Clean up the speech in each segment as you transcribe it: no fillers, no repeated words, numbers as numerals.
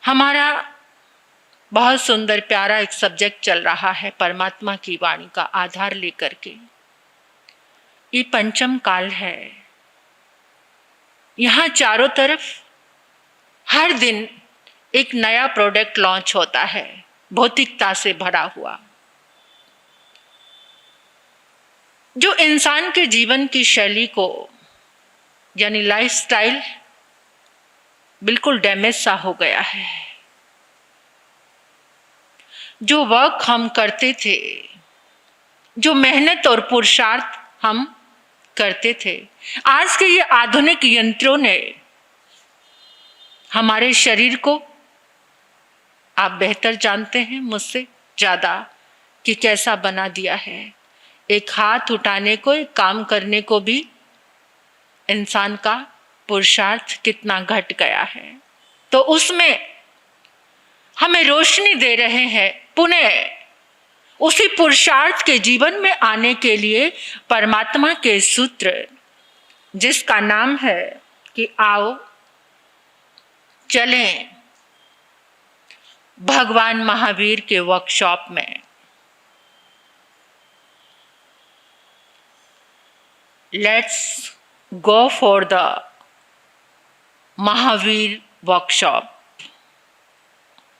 हमारा बहुत सुंदर प्यारा एक सब्जेक्ट चल रहा है परमात्मा की वाणी का आधार लेकर के। ये पंचम काल है। यहाँ चारों तरफ हर दिन एक नया प्रोडक्ट लॉन्च होता है, भौतिकता से भरा हुआ, जो इंसान के जीवन की शैली को यानी लाइफस्टाइल बिल्कुल डैमेज सा हो गया है। जो वर्क हम करते थे, जो मेहनत और पुरुषार्थ हम करते थे, आज के ये आधुनिक यंत्रों ने हमारे शरीर को, आप बेहतर जानते हैं मुझसे ज़्यादा कि कैसा बना दिया है। एक हाथ उठाने को, एक काम करने को भी इंसान का पुरुषार्थ कितना घट गया है। तो उसमें हमें रोशनी दे रहे हैं पुनः उसी पुरुषार्थ के जीवन में आने के लिए परमात्मा के सूत्र, जिसका नाम है कि आओ चलें भगवान महावीर के वर्कशॉप में। Let's go for the Mahavir workshop.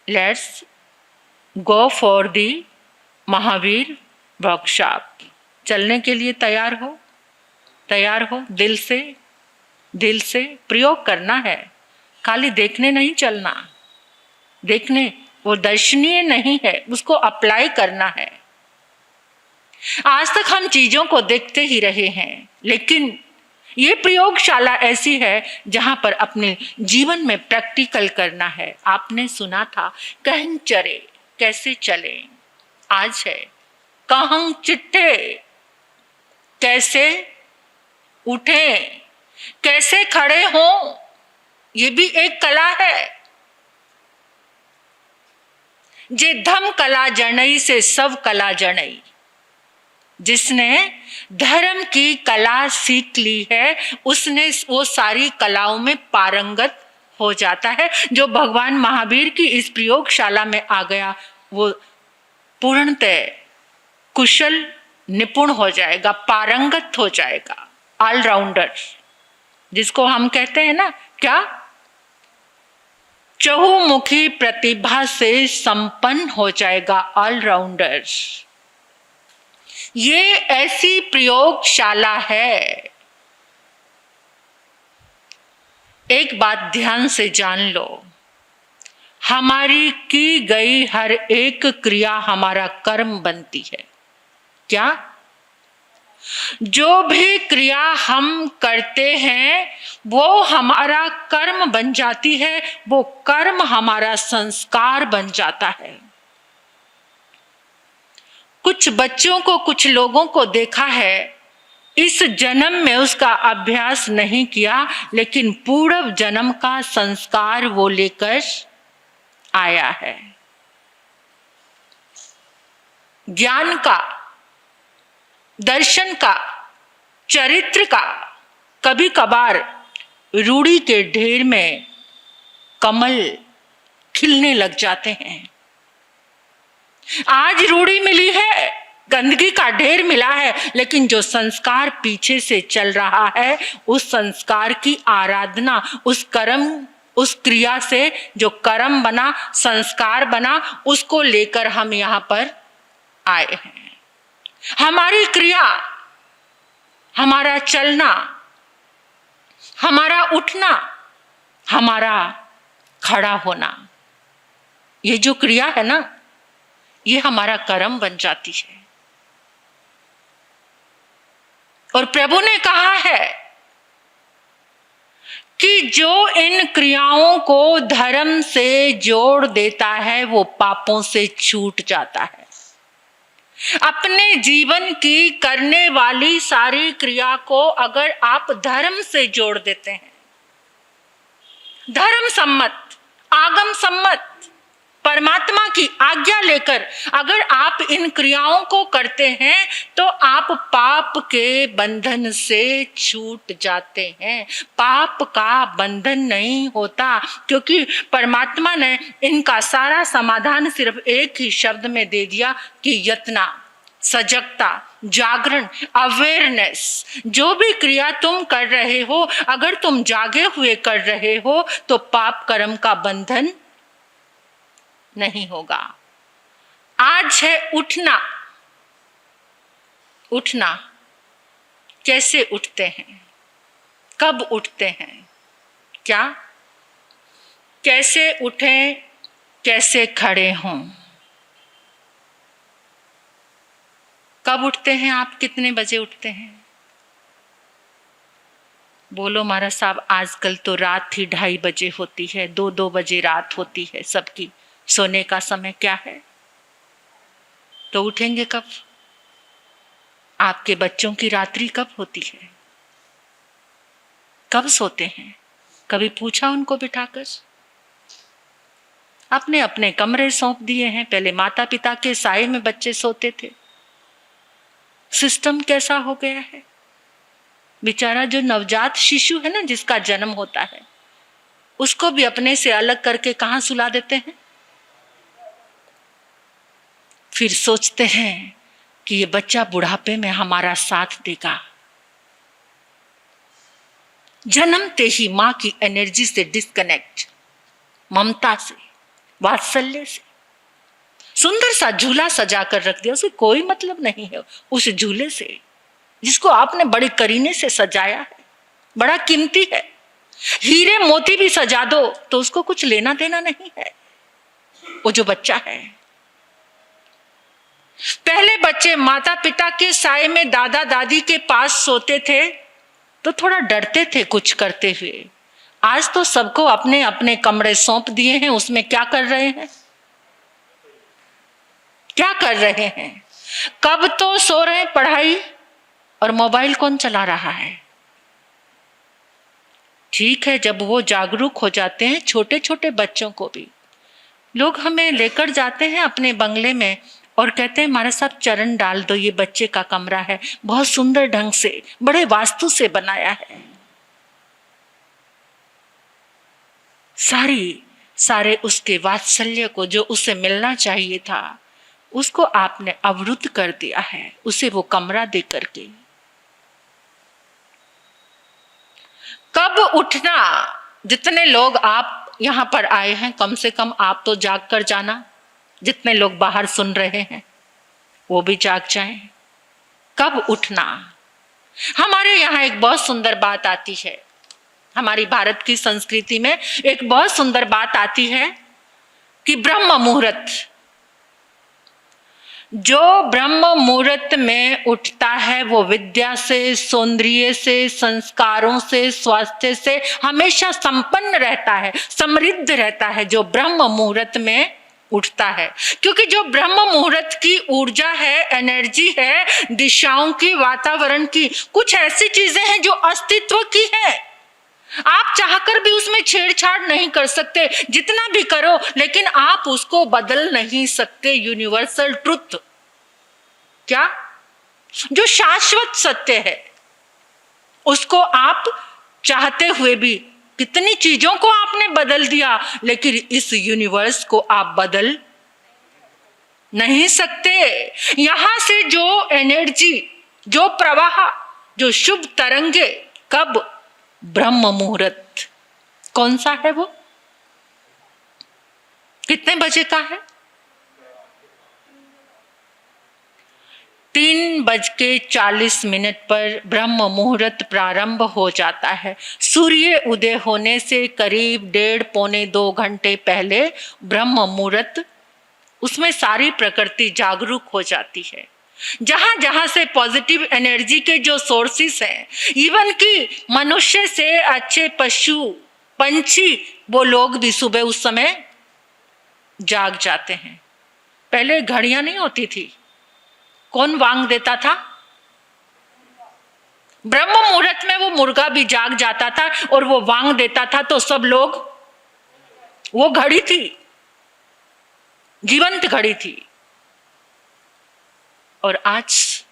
Let's go for the Mahavir workshop. चलने के लिए तैयार हो, तैयार हो। दिल से प्रयोग करना है, खाली देखने नहीं चलना। देखने वो दर्शनीय नहीं है, उसको अप्लाई करना है। आज तक हम चीजों को देखते ही रहे हैं, लेकिन ये प्रयोगशाला ऐसी है जहां पर अपने जीवन में प्रैक्टिकल करना है। आपने सुना था कहीं चरे कैसे चले, आज है कहीं चिट्ठे कैसे उठे, कैसे खड़े हों, ये भी एक कला है। जे धम कला जणई से सब कला जणई। जिसने धर्म की कला सीख ली है, उसने वो सारी कलाओं में पारंगत हो जाता है। जो भगवान महावीर की इस प्रयोगशाला में आ गया, वो पूर्णतः कुशल निपुण हो जाएगा, पारंगत हो जाएगा, ऑलराउंडर, जिसको हम कहते हैं ना, क्या, चहुमुखी प्रतिभा से संपन्न हो जाएगा, ऑलराउंडर। ये ऐसी प्रयोगशाला है। एक बात ध्यान से जान लो, हमारी की गई हर एक क्रिया हमारा कर्म बनती है। क्या? जो भी क्रिया हम करते हैं वो हमारा कर्म बन जाती है, वो कर्म हमारा संस्कार बन जाता है। कुछ बच्चों को, कुछ लोगों को देखा है, इस जन्म में उसका अभ्यास नहीं किया, लेकिन पूर्व जन्म का संस्कार वो लेकर आया है। ज्ञान का, दर्शन का, चरित्र का। कभी कभार रूढ़ी के ढेर में कमल खिलने लग जाते हैं। आज रूढ़ी मिली है, गंदगी का ढेर मिला है, लेकिन जो संस्कार पीछे से चल रहा है, उस संस्कार की आराधना, उस कर्म, उस क्रिया से जो कर्म बना, संस्कार बना, उसको लेकर हम यहाँ पर आए हैं। हमारी क्रिया, हमारा चलना, हमारा उठना, हमारा खड़ा होना, ये जो क्रिया है ना, ये हमारा कर्म बन जाती है। और प्रभु ने कहा है कि जो इन क्रियाओं को धर्म से जोड़ देता है वो पापों से छूट जाता है। अपने जीवन की करने वाली सारी क्रिया को अगर आप धर्म से जोड़ देते हैं, धर्म सम्मत, आगम सम्मत, परमात्मा की आज्ञा लेकर अगर आप इन क्रियाओं को करते हैं तो आप पाप के बंधन से छूट जाते हैं। पाप का बंधन नहीं होता, क्योंकि परमात्मा ने इनका सारा समाधान सिर्फ एक ही शब्द में दे दिया कि यत्ना, सजगता, जागरण, अवेयरनेस। जो भी क्रिया तुम कर रहे हो, अगर तुम जागे हुए कर रहे हो तो पाप कर्म का बंधन नहीं होगा। आज है उठना। उठना कैसे उठते हैं, कब उठते हैं, क्या, कैसे उठें, कैसे खड़े हों, कब उठते हैं आप, कितने बजे उठते हैं? बोलो महाराज साहब, आजकल तो रात ही 2:30 बजे होती है, 2-2 बजे रात होती है सबकी। सोने का समय क्या है? तो उठेंगे कब? आपके बच्चों की रात्रि कब होती है, कब सोते हैं? कभी पूछा उनको बिठाकर? अपने अपने कमरे सौंप दिए हैं। पहले माता पिता के साए में बच्चे सोते थे। सिस्टम कैसा हो गया है। बेचारा जो नवजात शिशु है ना, जिसका जन्म होता है, उसको भी अपने से अलग करके कहां सुला देते हैं। फिर सोचते हैं कि ये बच्चा बुढ़ापे में हमारा साथ देगा। जन्मते ही मां की एनर्जी से डिस्कनेक्ट, ममता से, वात्सल्य से। सुंदर सा झूला सजा कर रख दिया, उसे कोई मतलब नहीं है उस झूले से जिसको आपने बड़े करीने से सजाया है, बड़ा कीमती है। हीरे मोती भी सजा दो तो उसको कुछ लेना देना नहीं है वो जो बच्चा है। पहले बच्चे माता पिता के साए में दादा दादी के पास सोते थे तो थोड़ा डरते थे कुछ करते हुए। आज तो सबको अपने अपने कमरे सौंप दिए हैं। उसमें क्या कर रहे हैं, क्या कर रहे हैं? कब तो सो रहे हैं, पढ़ाई और मोबाइल कौन चला रहा है। ठीक है, जब वो जागरूक हो जाते हैं, छोटे छोटे बच्चों को भी लोग हमें लेकर जाते हैं अपने बंगले में और कहते हैं महाराज साहब चरण डाल दो, ये बच्चे का कमरा है, बहुत सुंदर ढंग से, बड़े वास्तु से बनाया है। सारे उसके वात्सल्य को जो उसे मिलना चाहिए था उसको आपने अवरुद्ध कर दिया है, उसे वो कमरा दे करके। कब उठना? जितने लोग आप यहां पर आए हैं, कम से कम आप तो जाग कर जाना। जितने लोग बाहर सुन रहे हैं वो भी जाग जाएं। कब उठना? हमारे यहाँ एक बहुत सुंदर बात आती है, हमारी भारत की संस्कृति में एक बहुत सुंदर बात आती है कि ब्रह्म मुहूर्त। जो ब्रह्म मुहूर्त में उठता है वो विद्या से, सौंदर्य से, संस्कारों से, स्वास्थ्य से हमेशा संपन्न रहता है, समृद्ध रहता है जो ब्रह्म मुहूर्त में उठता है। क्योंकि जो ब्रह्म मुहूर्त की ऊर्जा है, एनर्जी है, दिशाओं की, वातावरण की, कुछ ऐसी चीजें हैं जो अस्तित्व की है। आप चाहकर भी उसमें छेड़छाड़ नहीं कर सकते, जितना भी करो, लेकिन आप उसको बदल नहीं सकते। यूनिवर्सल ट्रुथ, क्या, जो शाश्वत सत्य है, उसको आप चाहते हुए भी कितनी चीजों को आपने बदल दिया, लेकिन इस यूनिवर्स को आप बदल नहीं सकते। यहां से जो एनर्जी, जो प्रवाह, जो शुभ तरंगे, कब? ब्रह्म मुहूर्त। कौन सा है वो? कितने बजे का है? 3:40 पर ब्रह्म मुहूर्त प्रारंभ हो जाता है। सूर्य उदय होने से करीब 1.5-2 घंटे पहले ब्रह्म मुहूर्त, उसमें सारी प्रकृति जागरूक हो जाती है। जहां जहां से पॉजिटिव एनर्जी के जो सोर्सेस हैं, इवन कि मनुष्य से अच्छे पशु पंछी, वो लोग भी सुबह उस समय जाग जाते हैं। पहले घड़ियां नहीं होती थी, कौन वांग देता था? ब्रह्म मुहूर्त में वो मुर्गा भी जाग जाता था और वो वांग देता था, तो सब लोग, वो घड़ी थी। जीवंत घड़ी थी। और आज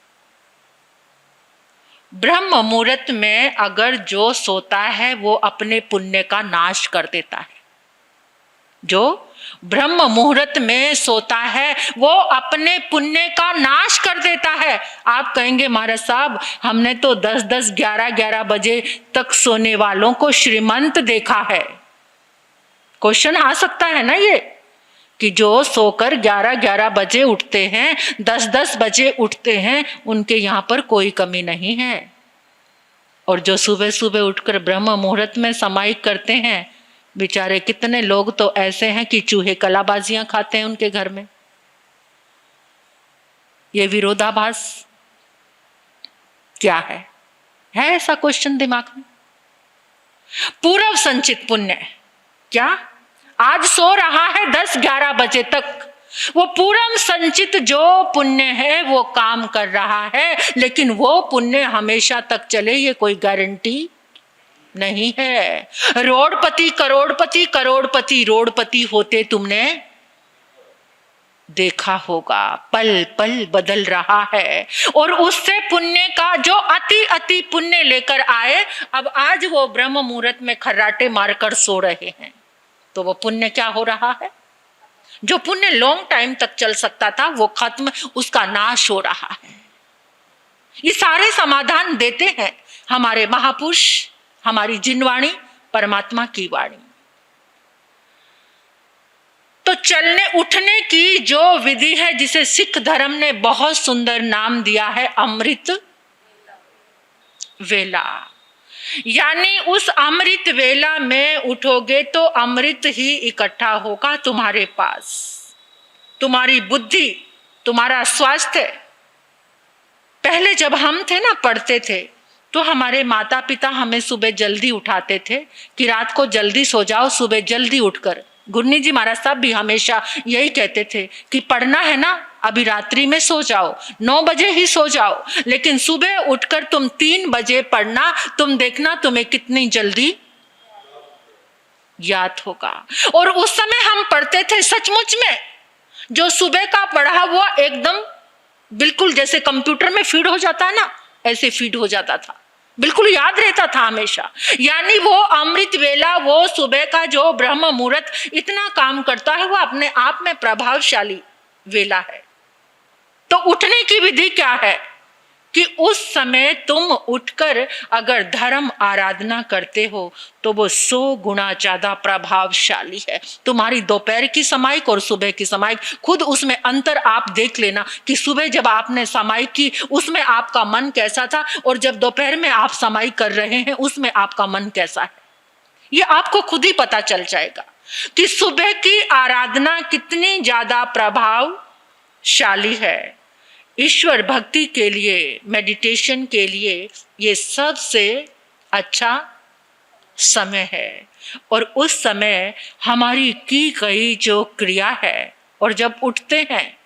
ब्रह्म मुहूर्त में अगर जो सोता है वो अपने पुण्य का नाश कर देता है। जो ब्रह्म मुहूर्त में सोता है वो अपने पुण्य का नाश कर देता है। आप कहेंगे महाराज साहब हमने तो 10-10, 11-11 बजे तक सोने वालों को श्रीमंत देखा है। क्वेश्चन आ सकता है ना ये, कि जो सोकर 11-11 बजे उठते हैं, 10-10 बजे उठते हैं, उनके यहाँ पर कोई कमी नहीं है। और जो सुबह सुबह उठकर ब्रह्म मुहूर्त में समाहित करते हैं, बेचारे कितने लोग तो ऐसे हैं कि चूहे कलाबाजियां खाते हैं उनके घर में। ये विरोधाभास क्या है ऐसा क्वेश्चन दिमाग में? पूर्व संचित पुण्य क्या आज सो रहा है 10-11 बजे तक, वो पूर्व संचित जो पुण्य है वो काम कर रहा है, लेकिन वो पुण्य हमेशा तक चले ये कोई गारंटी नहीं है। रोडपति करोड़पति, करोड़पति रोडपति होते तुमने देखा होगा। पल पल बदल रहा है और उससे पुण्य का जो अति अति पुण्य लेकर आए, अब आज वो ब्रह्म मुहूर्त में खर्राटे मारकर सो रहे हैं, तो वो पुण्य क्या हो रहा है? जो पुण्य लॉन्ग टाइम तक चल सकता था वो खत्म, उसका नाश हो रहा है। ये सारे समाधान देते हैं हमारे महापुरुष, हमारी जिनवाणी, परमात्मा की वाणी। तो चलने उठने की जो विधि है, जिसे सिख धर्म ने बहुत सुंदर नाम दिया है अमृत वेला, यानी उस अमृत वेला में उठोगे तो अमृत ही इकट्ठा होगा तुम्हारे पास। तुम्हारी बुद्धि, तुम्हारा स्वास्थ्य। पहले जब हम थे ना, पढ़ते थे, तो हमारे माता पिता हमें सुबह जल्दी उठाते थे कि रात को जल्दी सो जाओ, सुबह जल्दी उठकर। गुरनी जी महाराज साहब भी हमेशा यही कहते थे कि पढ़ना है ना, अभी रात्रि में सो जाओ, 9 बजे ही सो जाओ, लेकिन सुबह उठकर तुम 3 बजे पढ़ना, तुम देखना तुम्हें कितनी जल्दी याद होगा। और उस समय हम पढ़ते थे सचमुच में, जो सुबह का पढ़ा वो एकदम बिल्कुल जैसे कंप्यूटर में फीड हो जाता है ना, ऐसे फीड हो जाता था, बिल्कुल याद रहता था हमेशा। यानी वो अमृत वेला, वो सुबह का जो ब्रह्म मुहूर्त इतना काम करता है, वो अपने आप में प्रभावशाली वेला है। तो उठने की विधि क्या है कि उस समय तुम उठकर अगर धर्म आराधना करते हो तो वो 100 गुना ज्यादा प्रभावशाली है। तुम्हारी दोपहर की समाइक और सुबह की समाइक, खुद उसमें अंतर आप देख लेना कि सुबह जब आपने समाइक की उसमें आपका मन कैसा था, और जब दोपहर में आप समाइक कर रहे हैं उसमें आपका मन कैसा है। ये आपको खुद ही पता चल जाएगा कि सुबह की आराधना कितनी ज्यादा प्रभावशाली है। ईश्वर भक्ति के लिए, मेडिटेशन के लिए ये सबसे अच्छा समय है। और उस समय हमारी की गई जो क्रिया है, और जब उठते हैं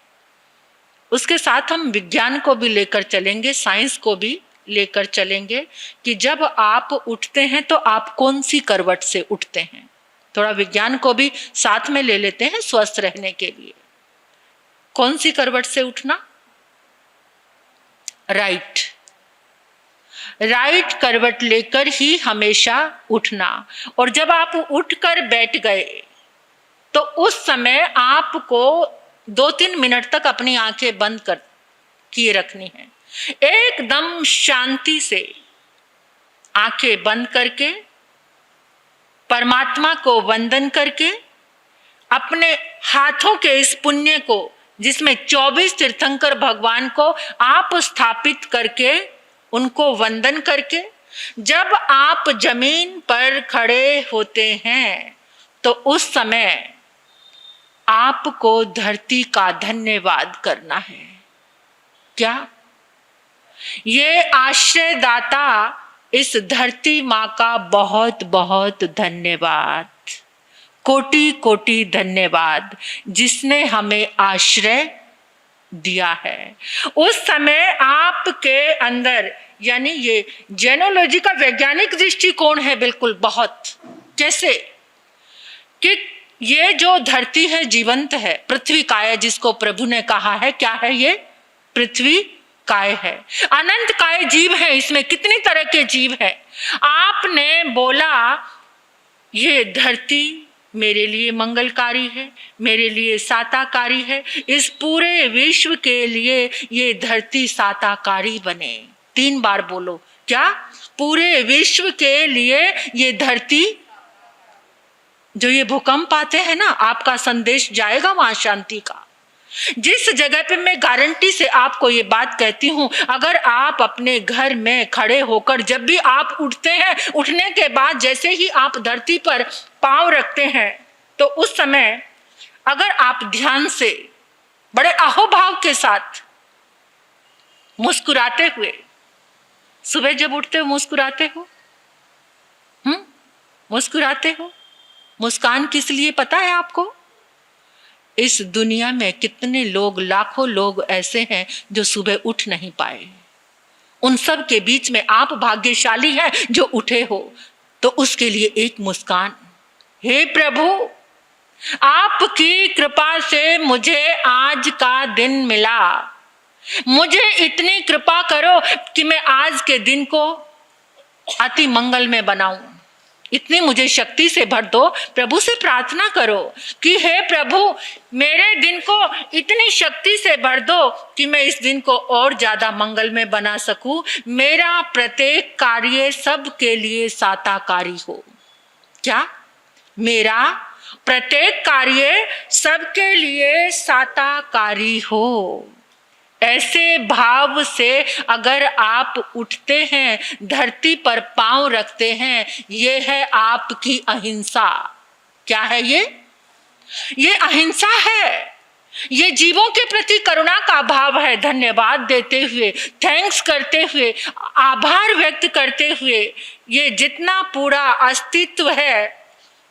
उसके साथ हम विज्ञान को भी लेकर चलेंगे, साइंस को भी लेकर चलेंगे कि जब आप उठते हैं तो आप कौन सी करवट से उठते हैं। थोड़ा विज्ञान को भी साथ में ले लेते हैं स्वस्थ रहने के लिए। कौन सी करवट से उठना? राइट करवट लेकर ही हमेशा उठना। और जब आप उठकर बैठ गए तो उस समय आपको 2-3 मिनट तक अपनी आंखें बंद कर किए रखनी है। एकदम शांति से आंखें बंद करके, परमात्मा को वंदन करके, अपने हाथों के इस पुण्य को, जिसमें 24 तीर्थंकर भगवान को आप स्थापित करके, उनको वंदन करके, जब आप जमीन पर खड़े होते हैं तो उस समय आपको धरती का धन्यवाद करना है। क्या? ये आश्रयदाता इस धरती माँ का बहुत बहुत धन्यवाद, कोटि कोटि धन्यवाद, जिसने हमें आश्रय दिया है। उस समय आपके अंदर, यानी ये जेनोलॉजी का वैज्ञानिक दृष्टिकोण है बिल्कुल बहुत, कैसे कि ये जो धरती है जीवंत है, पृथ्वी काय जिसको प्रभु ने कहा है, क्या है ये? पृथ्वी काय है। अनंत काय जीव है, इसमें कितनी तरह के जीव है। आपने बोला ये धरती मेरे लिए मंगलकारी है, मेरे लिए साताकारी है, इस पूरे विश्व के लिए ये धरती साताकारी बने। 3 बार बोलो, क्या? पूरे विश्व के लिए ये धरती। जो ये भूकंप आते हैं ना, आपका संदेश जाएगा वहां शांति का। जिस जगह पे मैं गारंटी से आपको ये बात कहती हूं, अगर आप अपने घर में खड़े होकर जब भी आप उठते हैं, उठने के बाद जैसे ही आप धरती पर पांव रखते हैं, तो उस समय अगर आप ध्यान से बड़े अहोभाव के साथ मुस्कुराते हुए, सुबह जब उठते हो मुस्कुराते हो, मुस्कुराते हो। मुस्कान किस लिए पता है आपको? इस दुनिया में कितने लोग, लाखों लोग ऐसे हैं जो सुबह उठ नहीं पाए। उन सब के बीच में आप भाग्यशाली हैं जो उठे हो, तो उसके लिए एक मुस्कान। हे प्रभु, आपकी कृपा से मुझे आज का दिन मिला। मुझे इतनी कृपा करो कि मैं आज के दिन को अति मंगल में बनाऊं। इतनी मुझे शक्ति से भर दो। प्रभु से प्रार्थना करो कि हे प्रभु, मेरे दिन को इतनी शक्ति से भर दो कि मैं इस दिन को और ज्यादा मंगल में बना सकूं। मेरा प्रत्येक कार्य सबके लिए साताकारी हो। क्या? मेरा प्रत्येक कार्य सबके लिए साताकारी हो। ऐसे भाव से अगर आप उठते हैं, धरती पर पांव रखते हैं, ये है आपकी अहिंसा। क्या है ये? ये अहिंसा है। ये जीवों के प्रति करुणा का भाव है। धन्यवाद देते हुए, थैंक्स करते हुए, आभार व्यक्त करते हुए, ये जितना पूरा अस्तित्व है,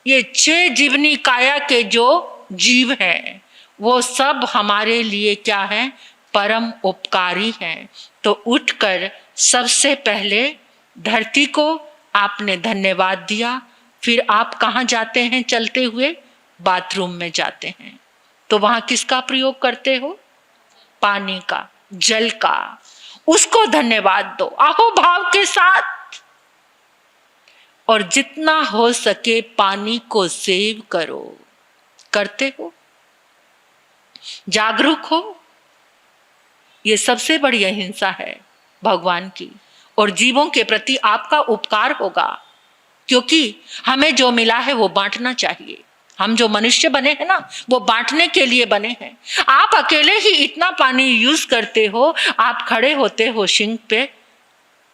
ये 6 जीवनी काया के जो जीव हैं, वो सब हमारे लिए क्या है? परम उपकारी हैं। तो उठकर सबसे पहले धरती को आपने धन्यवाद दिया। फिर आप कहाँ जाते हैं चलते हुए? बाथरूम में जाते हैं। तो वहां किसका प्रयोग करते हो? पानी का, जल का। उसको धन्यवाद दो अहोभाव के साथ, और जितना हो सके पानी को सेव करो। करते हो? जागरूक हो? ये सबसे बड़ी अहिंसा है भगवान की, और जीवों के प्रति आपका उपकार होगा, क्योंकि हमें जो मिला है वो बांटना चाहिए। हम जो मनुष्य बने हैं ना, वो बांटने के लिए बने हैं। आप अकेले ही इतना पानी यूज करते हो। आप खड़े होते हो सिंक पे,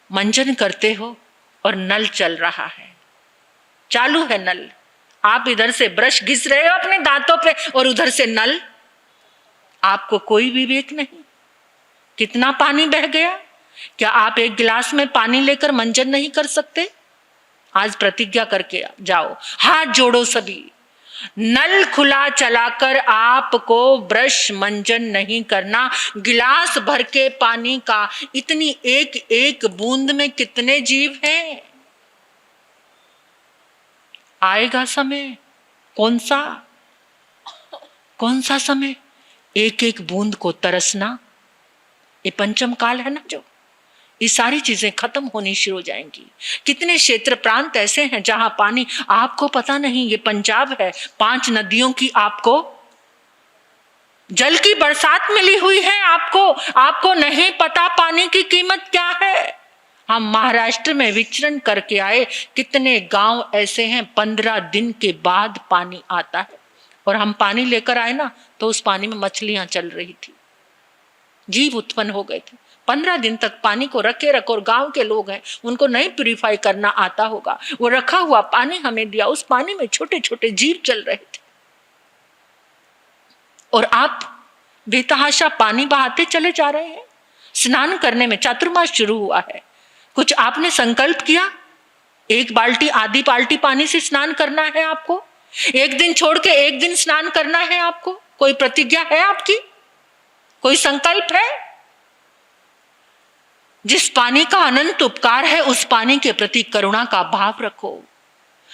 मंजन करते हो, और नल चल रहा है, चालू है नल। आप इधर से ब्रश घिस रहे हो अपने दांतों पे, और उधर से नल। आपको कोई विवेक नहीं। कितना पानी बह गया। क्या आप एक गिलास में पानी लेकर मंजन नहीं कर सकते? आज प्रतिज्ञा करके जाओ, हाथ जोड़ो सभी। नल खुला चलाकर आपको ब्रश मंजन नहीं करना। गिलास भर के पानी का इतनी एक एक बूंद में कितने जीव हैं। आएगा समय, कौन सा समय? एक एक बूंद को तरसना। ये पंचम काल है ना, जो ये सारी चीजें खत्म होनी शुरू हो जाएंगी। कितने क्षेत्र प्रांत ऐसे हैं जहां पानी आपको पता नहीं। ये पंजाब है, 5 नदियों की आपको जल की बरसात मिली हुई है। आपको नहीं पता पानी की कीमत क्या है। हम महाराष्ट्र में विचरण करके आए, कितने गांव ऐसे हैं 15 दिन के बाद पानी आता है, और हम पानी लेकर आए ना, तो उस पानी में मछलियां चल रही थी, जीव उत्पन्न हो गए थे। 15 दिन तक पानी को रखे रखो, और गांव के लोग हैं, उनको नहीं प्यूरिफाई करना आता होगा। वो रखा हुआ पानी हमें दिया, उस पानी में छोटे छोटे जीव चल रहे थे, और आप बेतहाशा पानी बहाते चले जा रहे हैं। स्नान करने में चातुर्मास शुरू हुआ है, कुछ आपने संकल्प किया? 1 बाल्टी आधी बाल्टी पानी से स्नान करना है आपको। 1 दिन छोड़ के 1 दिन स्नान करना है आपको। कोई प्रतिज्ञा है आपकी? कोई संकल्प है? जिस पानी का अनंत उपकार है, उस पानी के प्रति करुणा का भाव रखो।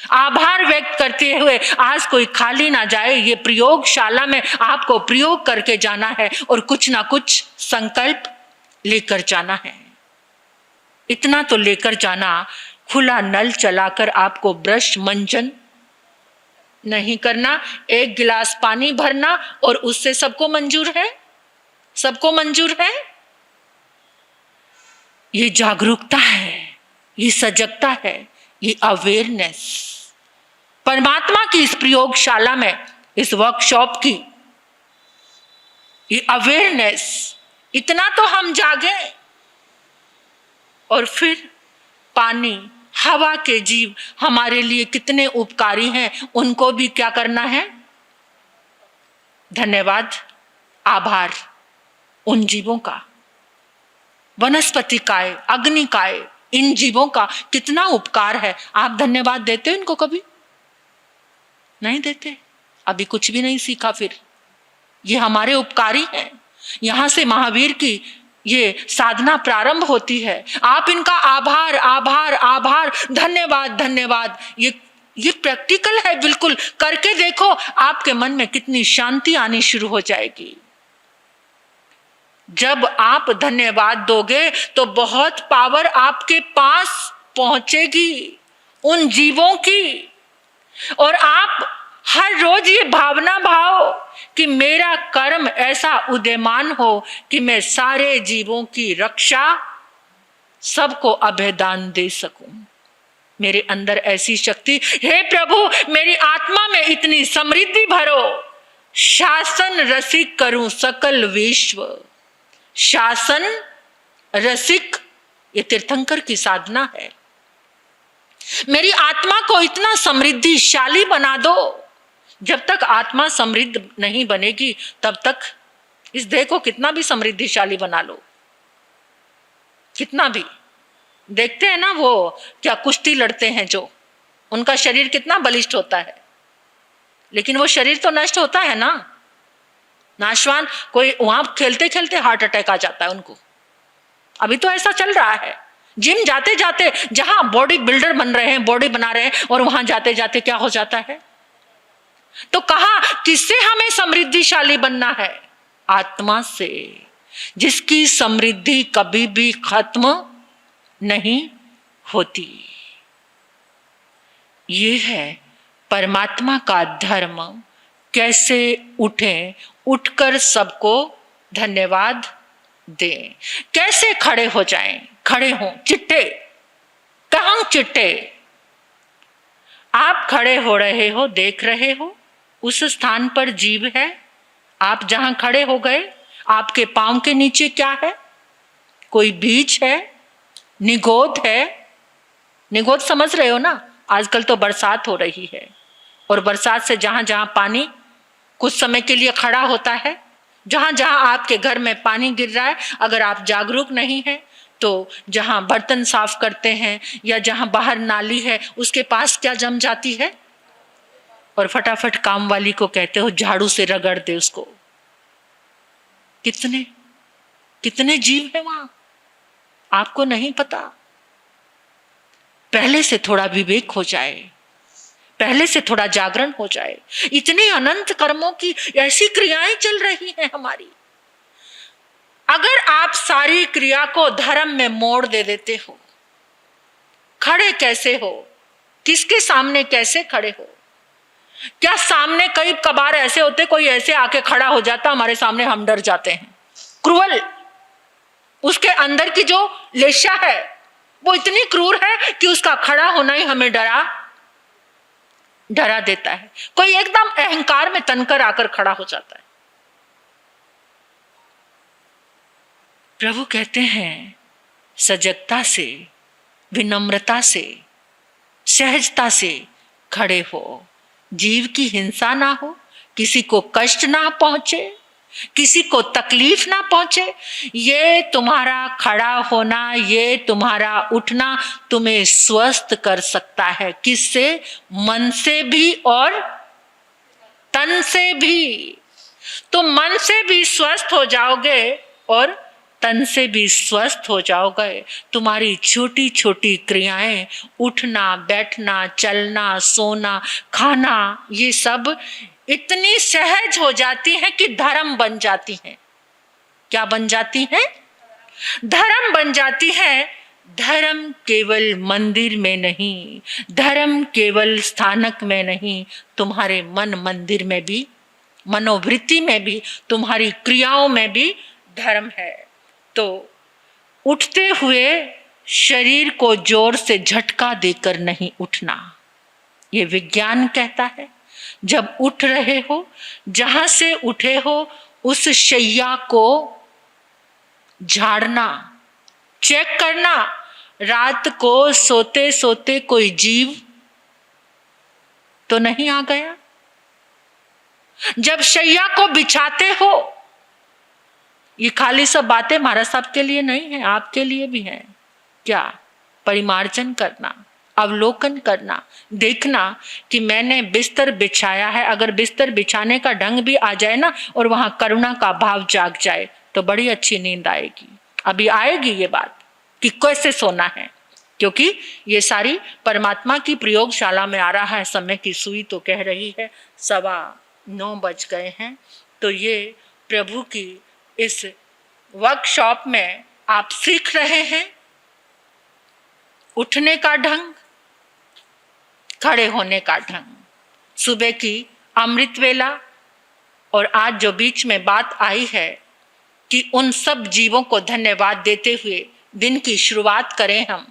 आभार व्यक्त करते हुए आज कोई खाली ना जाए। ये प्रयोगशाला में आपको प्रयोग करके जाना है और कुछ ना कुछ संकल्प लेकर जाना है। इतना तो लेकर जाना, खुला नल चलाकर आपको ब्रश मंजन नहीं करना, एक गिलास पानी भरना और उससे सबको मंजूर है, सबको मंजूर है। ये जागरूकता है, ये सजगता है, ये अवेयरनेस। परमात्मा की इस प्रयोगशाला में, इस वर्कशॉप की ये अवेयरनेस, इतना तो हम जागे। और फिर पानी, हवा के जीव हमारे लिए कितने उपकारी हैं, उनको भी क्या करना है? धन्यवाद, आभार उन जीवों का, वनस्पति काय, अग्नि काय, इन जीवों का कितना उपकार है। आप धन्यवाद देते हो इनको? कभी नहीं देते। अभी कुछ भी नहीं सीखा। फिर ये हमारे उपकारी हैं। यहां से महावीर की ये साधना प्रारंभ होती है। आप इनका आभार आभार आभार, धन्यवाद धन्यवाद, ये प्रैक्टिकल है। बिल्कुल करके देखो, आपके मन में कितनी शांति आनी शुरू हो जाएगी। जब आप धन्यवाद दोगे तो बहुत पावर आपके पास पहुंचेगी उन जीवों की। और आप हर रोज ये भावना भाव कि मेरा कर्म ऐसा उदयमान हो कि मैं सारे जीवों की रक्षा, सबको अभयदान दे सकूं। मेरे अंदर ऐसी शक्ति, हे प्रभु मेरी आत्मा में इतनी समृद्धि भरो, शासन रसिक करूं सकल विश्व। शासन रसिक, ये तीर्थंकर की साधना है। मेरी आत्मा को इतना समृद्धिशाली बना दो। जब तक आत्मा समृद्ध नहीं बनेगी तब तक इस देह को कितना भी समृद्धिशाली बना लो, कितना भी। देखते हैं ना वो क्या कुश्ती लड़ते हैं, जो उनका शरीर कितना बलिष्ठ होता है, लेकिन वो शरीर तो नष्ट होता है ना, नाशवान। कोई वहां खेलते खेलते हार्ट अटैक आ जाता है उनको। अभी तो ऐसा चल रहा है। जिम जाते जाते जहां बॉडी बिल्डर बन रहे हैं, बॉडी बना रहे हैं, और वहां जाते जाते क्या हो जाता है। तो कहा किससे हमें समृद्धिशाली बनना है? आत्मा से, जिसकी समृद्धि कभी भी खत्म नहीं होती। ये है परमात्मा का धर्म। कैसे उठें, उठकर सबको धन्यवाद दें। कैसे खड़े हो जाएं, खड़े हों, चिट्टे, कहां चिट्टे। आप खड़े हो रहे हो, देख रहे हो, उस स्थान पर जीव है। आप जहां खड़े हो गए, आपके पांव के नीचे क्या है? कोई बीज है, निगोद है। निगोद समझ रहे हो ना? आजकल तो बरसात हो रही है और बरसात से जहां जहां पानी कुछ समय के लिए खड़ा होता है, जहां जहां आपके घर में पानी गिर रहा है, अगर आप जागरूक नहीं हैं तो जहां बर्तन साफ करते हैं या जहां बाहर नाली है उसके पास क्या जम जाती है, और फटाफट काम वाली को कहते हो झाड़ू से रगड़ दे उसको। कितने कितने जीव है वहां, आपको नहीं पता। पहले से थोड़ा विवेक हो जाए, पहले से थोड़ा जागरण हो जाए। इतने अनंत कर्मों की ऐसी क्रियाएं चल रही हैं हमारी। अगर आप सारी क्रिया को धर्म में मोड़ दे देते हो, खड़े कैसे हो, किसके सामने कैसे खड़े हो? क्या सामने कई कबार ऐसे होते, कोई ऐसे आके खड़ा हो जाता हमारे सामने, हम डर जाते हैं। क्रूअल, उसके अंदर की जो लेशा है वो इतनी क्रूर है कि उसका खड़ा होना ही हमें डरा देता है। कोई एकदम अहंकार में तनकर आकर खड़ा हो जाता है। प्रभु कहते हैं सजगता से, विनम्रता से, सहजता से खड़े हो। जीव की हिंसा ना हो, किसी को कष्ट ना पहुंचे, किसी को तकलीफ ना पहुंचे। ये तुम्हारा खड़ा होना, ये तुम्हारा उठना तुम्हें स्वस्थ कर सकता है। किससे? मन से भी और तन से भी। तुम मन से भी स्वस्थ हो जाओगे और तन से भी स्वस्थ हो जाओगे। तुम्हारी छोटी छोटी क्रियाएं, उठना बैठना चलना सोना खाना, ये सब इतनी सहज हो जाती हैं कि धर्म बन जाती हैं। क्या बन जाती हैं? धर्म बन जाती है। धर्म केवल मंदिर में नहीं, धर्म केवल स्थानक में नहीं, तुम्हारे मन मंदिर में भी, मनोवृत्ति में भी, तुम्हारी क्रियाओं में भी धर्म है। तो उठते हुए शरीर को जोर से झटका देकर नहीं उठना, ये विज्ञान कहता है। जब उठ रहे हो, जहां से उठे हो उस शैया को झाड़ना, चेक करना। रात को सोते सोते कोई जीव तो नहीं आ गया? जब शैया को बिछाते हो, ये खाली सब बातें महाराज साहब के लिए नहीं है, आपके लिए भी है। क्या? परिमार्जन करना, अवलोकन करना, देखना कि मैंने बिस्तर बिछाया है। अगर बिस्तर बिछाने का ढंग भी आ जाए ना और वहां करुणा का भाव जाग जाए तो बड़ी अच्छी नींद आएगी। अभी आएगी ये बात कि कैसे सोना है, क्योंकि ये सारी परमात्मा की प्रयोगशाला में आ रहा है। समय की सुई तो कह रही है 9:15 बज गए हैं। तो ये प्रभु की इस वर्कशॉप में आप सीख रहे हैं उठने का ढंग, खड़े होने का ढंग, सुबह की अमृत वेला। और आज जो बीच में बात आई है कि उन सब जीवों को धन्यवाद देते हुए दिन की शुरुआत करें, हम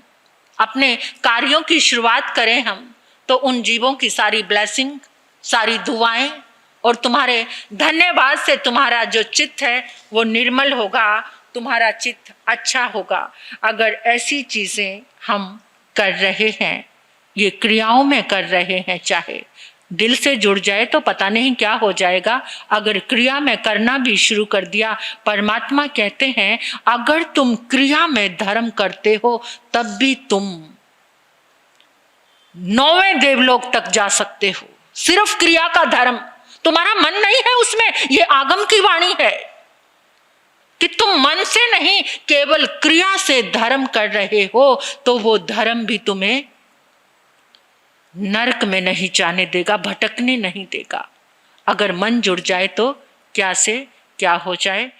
अपने कार्यों की शुरुआत करें हम, तो उन जीवों की सारी ब्लेसिंग, सारी दुआएं और तुम्हारे धन्यवाद से तुम्हारा जो चित्त है वो निर्मल होगा, तुम्हारा चित्त अच्छा होगा। अगर ऐसी चीजें हम कर रहे हैं, ये क्रियाओं में कर रहे हैं, चाहे दिल से जुड़ जाए तो पता नहीं क्या हो जाएगा। अगर क्रिया में करना भी शुरू कर दिया, परमात्मा कहते हैं अगर तुम क्रिया में धर्म करते हो तब भी तुम 9वें देवलोक तक जा सकते हो। सिर्फ क्रिया का धर्म, तुम्हारा मन नहीं है उसमें। ये आगम की वाणी है कि तुम मन से नहीं, केवल क्रिया से धर्म कर रहे हो तो वो धर्म भी तुम्हें नरक में नहीं जाने देगा, भटकने नहीं देगा। अगर मन जुड़ जाए तो क्या से क्या हो जाए।